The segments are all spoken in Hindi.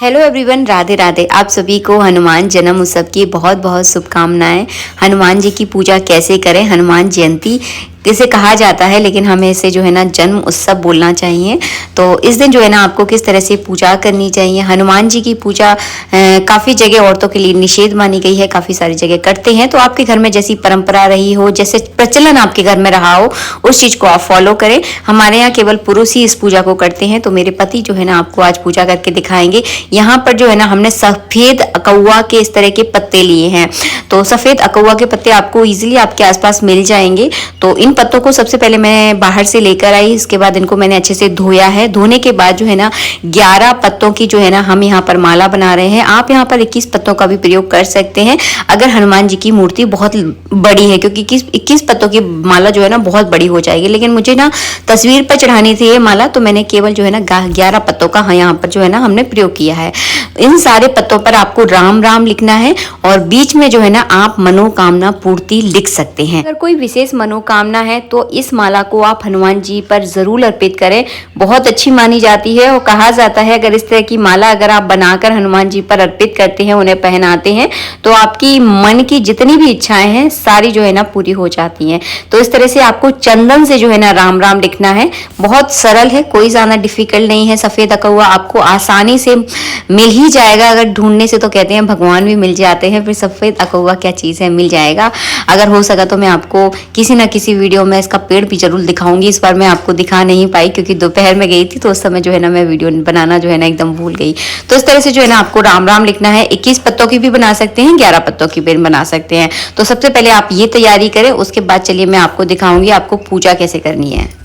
Hello everyone, Radhe Radhe. आप सभी को हनुमान जन्म उत्सव की बहुत बहुत शुभकामनाएं। हनुमान जी की पूजा कैसे करें, हनुमान जयंती इसे कहा जाता है, लेकिन हमें इसे जो है ना जन्म उत्सव बोलना चाहिए। तो इस दिन जो है ना आपको किस तरह से पूजा करनी चाहिए। हनुमान जी की पूजा काफ़ी जगह औरतों के लिए निषेध मानी गई है, काफ़ी सारी जगह करते हैं। तो आपके घर में जैसी परंपरा रही हो, जैसे प्रचलन आपके घर में रहा हो, उस चीज़ को आप फॉलो करें। हमारे यहाँ केवल पुरुष ही इस पूजा को करते हैं। तो मेरे पति जो है ना आपको आज पूजा करके दिखाएंगे। यहाँ पर जो है ना हमने सफ़ेद अकौआ के इस तरह के पत्ते लिए हैं। तो सफ़ेद अकौआ के पत्ते आपको ईजिली आपके आसपास मिल जाएंगे। तो इन पत्तों को सबसे पहले मैं बाहर से लेकर आई। इसके बाद इनको मैंने अच्छे से धोया है। धोने के बाद जो है ना 11 पत्तों की जो है ना हम यहाँ पर माला बना रहे हैं। आप यहाँ पर 21 पत्तों का भी प्रयोग कर सकते हैं अगर हनुमान जी की मूर्ति बहुत बड़ी है, क्योंकि 21 पत्तों की माला जो है ना बहुत बड़ी हो जाएगी। लेकिन मुझे ना तस्वीर पर चढ़ानी थी ये माला, तो मैंने केवल जो है ना 11 पत्तों का यहाँ पर जो है ना हमने प्रयोग किया है। इन सारे पत्तों पर आपको राम राम लिखना है और बीच में जो है ना आप मनोकामना पूर्ति लिख सकते हैं। अगर कोई विशेष मनोकामना है तो इस माला को आप हनुमान जी पर जरूर अर्पित करें। बहुत अच्छी मानी जाती है और कहा जाता है अगर इस तरह की माला अगर आप बनाकर हनुमान जी पर अर्पित करते हैं, उन्हें पहनाते हैं, तो आपकी मन की जितनी भी इच्छाएं हैं सारी जो है ना पूरी हो जाती हैं। तो इस तरह से आपको चंदन से जो है ना राम राम लिखना है। बहुत सरल है, कोई ज्यादा डिफिकल्ट नहीं है। सफेद अकौआ आपको आसानी से मिल ही जाएगा। अगर ढूंढने से तो कहते हैं भगवान भी मिल जाते हैं, फिर सफेद अकौआ क्या चीज है, मिल जाएगा। अगर हो सका तो मैं आपको किसी ना किसी वीडियो में इसका पेड़ भी जरूर दिखाऊंगी। इस बार मैं आपको दिखा नहीं पाई क्योंकि दोपहर में गई थी, तो उस समय जो है ना मैं वीडियो बनाना जो है ना एकदम भूल गई। तो इस तरह से जो है ना आपको राम राम लिखना है। 21 पत्तों की भी बना सकते हैं, 11 पत्तों की भी बना सकते हैं। तो सबसे पहले आप ये तैयारी करें, उसके बाद चलिए मैं आपको दिखाऊंगी आपको पूजा कैसे करनी है।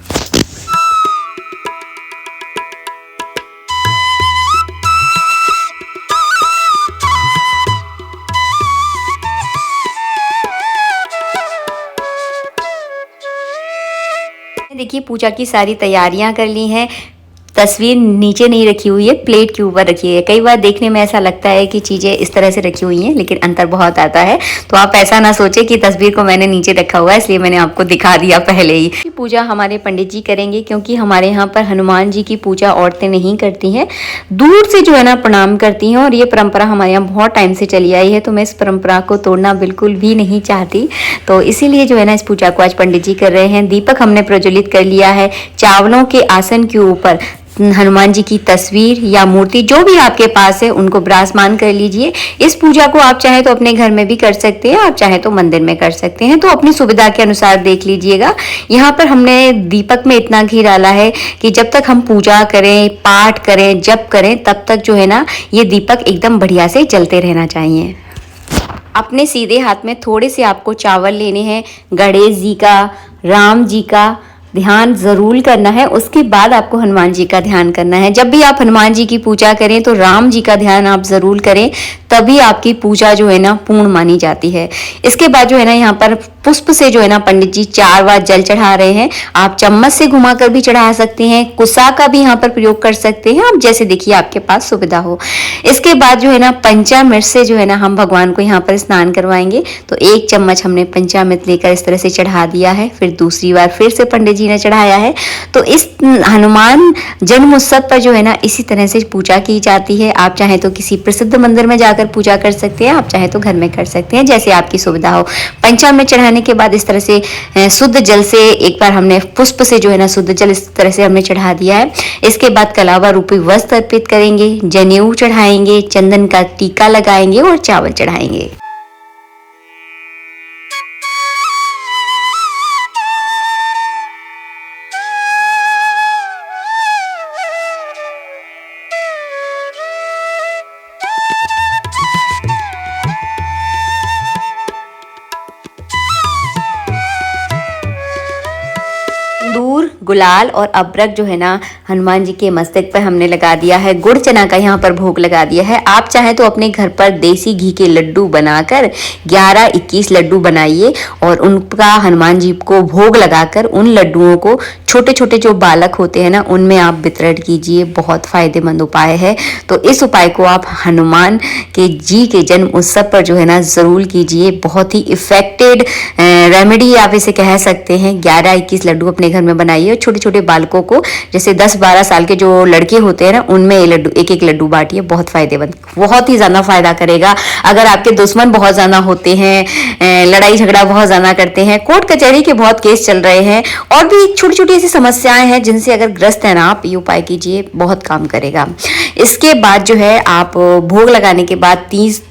देखिए पूजा की सारी तैयारियां कर ली हैं। तस्वीर नीचे नहीं रखी हुई है, प्लेट के ऊपर रखी है। कई बार देखने में ऐसा लगता है कि चीज़ें इस तरह से रखी हुई हैं, लेकिन अंतर बहुत आता है। तो आप ऐसा ना सोचे कि तस्वीर को मैंने नीचे रखा हुआ है, इसलिए मैंने आपको दिखा दिया पहले ही। पूजा हमारे पंडित जी करेंगे, क्योंकि हमारे यहाँ पर हनुमान जी की पूजा औरतें नहीं करती हैं, दूर से जो है ना प्रणाम करती हैं। और ये परंपरा हमारे यहाँ बहुत टाइम से चली आई है, तो मैं इस परंपरा को तोड़ना बिल्कुल भी नहीं चाहती। तो इसीलिए जो है ना इस पूजा को आज पंडित जी कर रहे हैं। दीपक हमने प्रज्वलित कर लिया है। चावलों के आसन के ऊपर हनुमान जी की तस्वीर या मूर्ति जो भी आपके पास है उनको विराजमान कर लीजिए। इस पूजा को आप चाहे तो अपने घर में भी कर सकते हैं, आप चाहे तो मंदिर में कर सकते हैं। तो अपनी सुविधा के अनुसार देख लीजिएगा। यहाँ पर हमने दीपक में इतना घी डाला है कि जब तक हम पूजा करें, पाठ करें, जप करें, तब तक जो है ना ये दीपक एकदम बढ़िया से जलते रहना चाहिए। अपने सीधे हाथ में थोड़े से आपको चावल लेने हैं। गणेश जी का, राम जी का ध्यान जरूर करना है। उसके बाद आपको हनुमान जी का ध्यान करना है। जब भी आप हनुमान जी की पूजा करें तो राम जी का ध्यान आप जरूर करें, तभी आपकी पूजा जो है ना पूर्ण मानी जाती है। इसके बाद जो है ना यहाँ पर पुष्प से जो है ना पंडित जी 4 बार जल चढ़ा रहे हैं। आप चम्मच से घुमाकर भी चढ़ा सकते हैं, कुसा का भी यहाँ पर प्रयोग कर सकते हैं, आप जैसे देखिए आपके पास सुविधा हो। इसके बाद जो है ना पंचामृत से जो है ना हम भगवान को यहाँ पर स्नान करवाएंगे। तो 1 चम्मच हमने पंचामृत लेकर इस तरह से चढ़ा दिया है। फिर दूसरी बार फिर से पंडित जी ने चढ़ाया है। तो इस हनुमान जन्म उत्सव पर जो है ना इसी तरह से पूजा की जाती है। आप चाहे तो किसी प्रसिद्ध मंदिर में जाकर पूजा कर सकते हैं, आप चाहे तो घर में कर सकते हैं, जैसे आपकी सुविधा हो। पंचामृत चढ़ाने के बाद इस तरह से शुद्ध जल से एक बार हमने पुष्प से जो है ना शुद्ध जल इस तरह से हमने चढ़ा दिया है। इसके बाद कलावा रूपी वस्त्र अर्पित करेंगे, जनेऊ चढ़ाएंगे, चंदन का टीका लगाएंगे और चावल चढ़ाएंगे। सिंदूर, गुलाल और अबरक जो है ना हनुमान जी के मस्तक पर हमने लगा दिया है। गुड़ चना का यहाँ पर भोग लगा दिया है। आप चाहे तो अपने घर पर देसी घी के लड्डू बनाकर 11-21 लड्डू बनाइए और उनका हनुमान जी को भोग लगाकर उन लड्डुओं को छोटे छोटे जो बालक होते हैं ना उनमें आप वितरण कीजिए। बहुत फायदेमंद उपाय है। तो इस उपाय को आप हनुमान के जी के जन्म उत्सव पर जो है ना जरूर कीजिए। बहुत ही इफेक्टेड रेमेडी आप इसे कह सकते हैं। 11-21 लड्डू अपने घर में बनाइए बांटिए, छोटे छोटे बालकों को, जैसे 10-12 साल के जो लड़के होते हैं ना, उनमें एक एक लड्डू बांटिए, बहुत फायदेमंद, बहुत ही ज्यादा फायदा करेगा। अगर आपके दुश्मन बहुत ज्यादा होते हैं, लड़ाई झगड़ा बहुत ज्यादा करते हैं, कोर्ट कचहरी के बहुत केस चल रहे हैं, और भी छोटी छोटी ऐसी समस्याएं हैं जिनसे अगर ग्रस्त हैं ना आप, ये उपाय कीजिए, बहुत काम करेगा। इसके बाद जो है आप भोग लगाने के बाद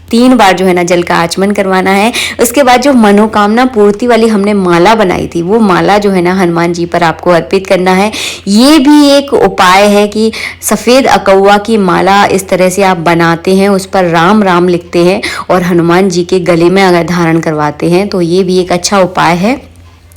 3 बार जो है ना जल का आचमन करवाना है। उसके बाद जो मनोकामना पूर्ति वाली हमने माला बनाई थी, वो माला जो है ना हनुमान जी पर आपको अर्पित करना है। ये भी एक उपाय है कि सफ़ेद अकौआ की माला इस तरह से आप बनाते हैं, उस पर राम राम लिखते हैं और हनुमान जी के गले में अगर धारण करवाते हैं, तो ये भी एक अच्छा उपाय है।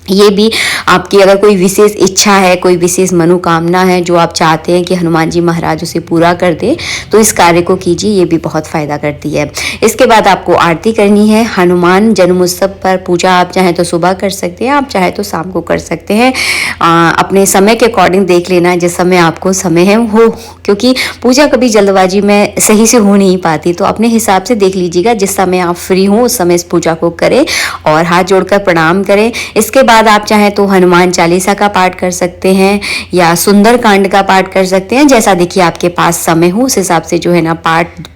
ये भी आपकी अगर कोई विशेष इच्छा है, कोई विशेष मनोकामना है जो आप चाहते हैं कि हनुमान जी महाराज उसे पूरा कर दे, तो इस कार्य को कीजिए, ये भी बहुत फायदा करती है। इसके बाद आपको आरती करनी है। हनुमान जन्मोत्सव पर पूजा आप चाहे तो सुबह कर सकते हैं, आप चाहे तो शाम को कर सकते हैं। अपने समय के अकॉर्डिंग देख लेना जिस समय आपको समय है हो, क्योंकि पूजा कभी जल्दबाजी में सही से हो नहीं पाती, तो अपने हिसाब से देख लीजिएगा जिस समय आप फ्री हो उस समय इस पूजा को करें और हाथ जोड़कर प्रणाम करें। इसके बाद आप चाहें तो हनुमान चालीसा का पाठ कर सकते हैं या सुंदर कांड का पाठ कर सकते हैं, जैसा देखिए आपके पास समय हो उस हिसाब से जो है ना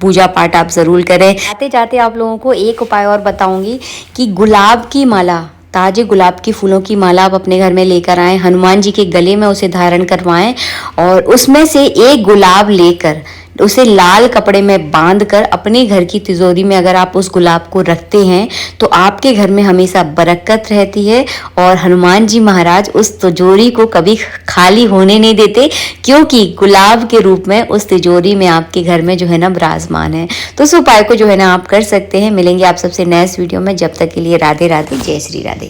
पूजा पाठ आप जरूर करें। जाते जाते आप लोगों को एक उपाय और बताऊंगी कि गुलाब की माला, ताजे गुलाब की फूलों की माला आप अपने घर में लेकर आएं, हनुमान जी के गले में उसे धारण करवाएं और उसमें से एक गुलाब लेकर उसे लाल कपड़े में बांधकर अपने घर की तिजोरी में अगर आप उस गुलाब को रखते हैं तो आपके घर में हमेशा बरकत रहती है और हनुमान जी महाराज उस तिजोरी को कभी खाली होने नहीं देते, क्योंकि गुलाब के रूप में उस तिजोरी में आपके घर में जो है ना विराजमान है। तो इस उपाय को जो है ना आप कर सकते हैं। मिलेंगे आप सबसे नेक्स्ट वीडियो में, जब तक के लिए राधे राधे, जय श्री राधे।